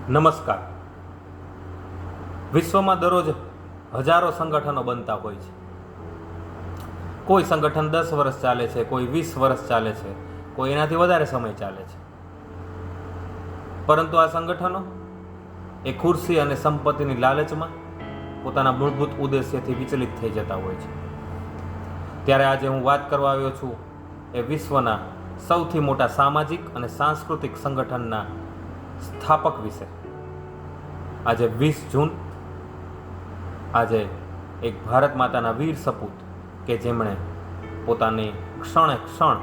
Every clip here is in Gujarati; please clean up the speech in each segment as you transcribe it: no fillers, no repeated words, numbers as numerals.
નમસ્કાર. વિશ્વમાં દરરોજ હજારો સંગઠનો બનતા હોય છે. કોઈ સંગઠન 10 વર્ષ ચાલે છે, કોઈ 20 વર્ષ ચાલે છે, કોઈ એનાથી વધારે સમય ચાલે છે. પરંતુ આ સંગઠનો એ ખુરશી અને સંપત્તિની લાલચમાં પોતાના મૂળભૂત ઉદ્દેશ્યથી વિચલિત થઈ જતા હોય છે. ત્યારે આજે હું વાત કરવા આવ્યો છું એ વિશ્વના સૌથી મોટા સામાજિક અને સાંસ્કૃતિક સંગઠનના સ્થાપક વિશે. આજે 20 જૂન, આજે એક ભારત માતાના વીર સપૂત કે જેમણે પોતાની ક્ષણે ક્ષણ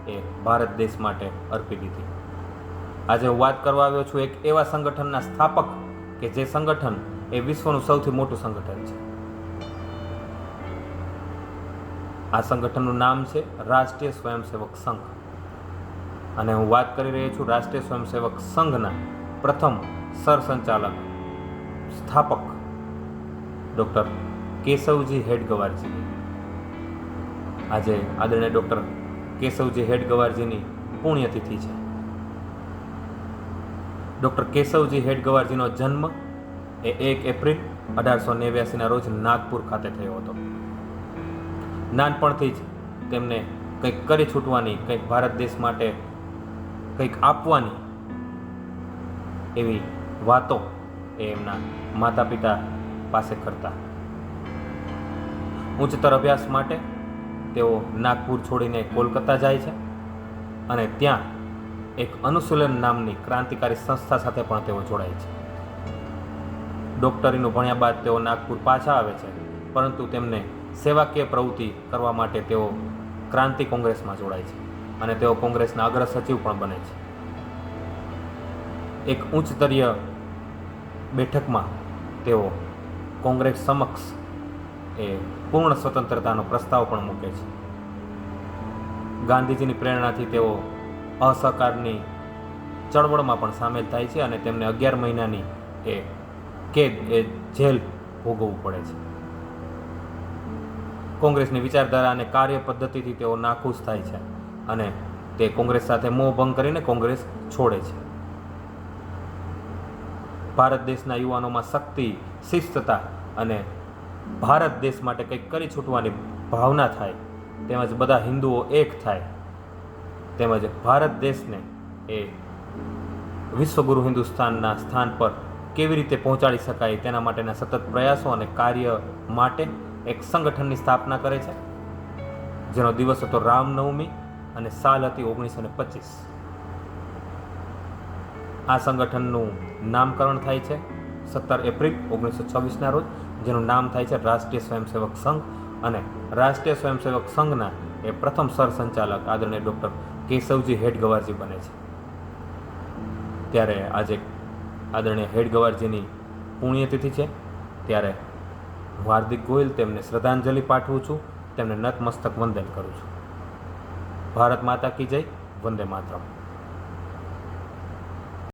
એ ભારત દેશ માટે અર્પી દીધી. આજે હું વાત કરવા આવ્યો છું એક એવા સંગઠનના સ્થાપક કે જે સંગઠન એ વિશ્વનું સૌથી મોટું સંગઠન છે. આ સંગઠનનું નામ છે રાષ્ટ્રીય સ્વયંસેવક સંઘ. અને હું વાત કરી રહ્યો છું રાષ્ટ્રીય સ્વયંસેવક સંઘના પ્રથમ સરસંચાલક સ્થાપક ડૉક્ટર કેશવજી હેડગવારજીની. આજે આદરણીય ડૉક્ટર કેશવજી હેડગવારજીની પુણ્યતિથિ છે. ડૉક્ટર કેશવજી હેડગવારજીનો જન્મ એ 1 એપ્રિલ 1889ના રોજ નાગપુર ખાતે થયો હતો. નાનપણથી જ તેમને કંઈક કરી છૂટવાની, કંઈક ભારત દેશ માટે કંઈક આપવાની એવી વાતો એ એમના માતા પિતા પાસે કરતા. ઉચ્ચતર અભ્યાસ માટે તેઓ નાગપુર છોડીને કોલકાતા જાય છે અને ત્યાં એક અનુશીલન નામની ક્રાંતિકારી સંસ્થા સાથે પણ તેઓ જોડાય છે. ડૉક્ટરીનું ભણ્યા બાદ તેઓ નાગપુર પાછા આવે છે, પરંતુ તેમને સેવાકીય પ્રવૃત્તિ કરવા માટે તેઓ ક્રાંતિ કોંગ્રેસમાં જોડાય છે અને તેઓ કોંગ્રેસના અગ્ર સચિવ પણ બને છે. એક ઉચ્ચસ્તરીય બેઠકમાં તેઓ કોંગ્રેસ સમક્ષ એ પૂર્ણ સ્વતંત્રતાનો પ્રસ્તાવ પણ મૂકે છે. ગાંધીજીની પ્રેરણાથી તેઓ અસહકારની ચળવળમાં પણ સામેલ થાય છે અને તેમને 11 મહિનાની એ કેદ, એ જેલ ભોગવવું પડે છે. કોંગ્રેસની વિચારધારા અને કાર્ય પદ્ધતિથી તેઓ નાખુશ થાય છે અને તે કોંગ્રેસ સાથે મોહભંગ કરીને કોંગ્રેસ છોડે છે. ભારત દેશના યુવાનોમાં શક્તિ, શિસ્તતા અને ભારત દેશ માટે કંઈક કરી છૂટવાની ભાવના થાય, તેમજ બધા હિન્દુઓ એક થાય, તેમજ ભારત દેશને એ વિશ્વગુરુ હિન્દુસ્તાનના સ્થાન પર કેવી રીતે પહોંચાડી શકાય તેના માટેના સતત પ્રયાસો અને કાર્ય માટે એક સંગઠનની સ્થાપના કરે છે, જેનો દિવસ હતો રામનવમી અને સાલ હતી 1925. આ સંગઠનનું નામકરણ થાય છે 17 એપ્રિલ 1926ના રોજ, જેનું નામ થાય છે રાષ્ટ્રીય સ્વયંસેવક સંઘ. અને રાષ્ટ્રીય સ્વયંસેવક સંઘના એ પ્રથમ સરસંચાલક આદરણીય ડૉક્ટર કેશવજી હેડગવારજી બને છે. ત્યારે આજે આદરણીય હેડગવારજીની પુણ્યતિથિ છે, ત્યારે હું હાર્દિક ગોયલ તેમને શ્રદ્ધાંજલિ પાઠવું છું, તેમને નતમસ્તક વંદન કરું છું. ભારત માતા કી જય. વંદે માતરમ.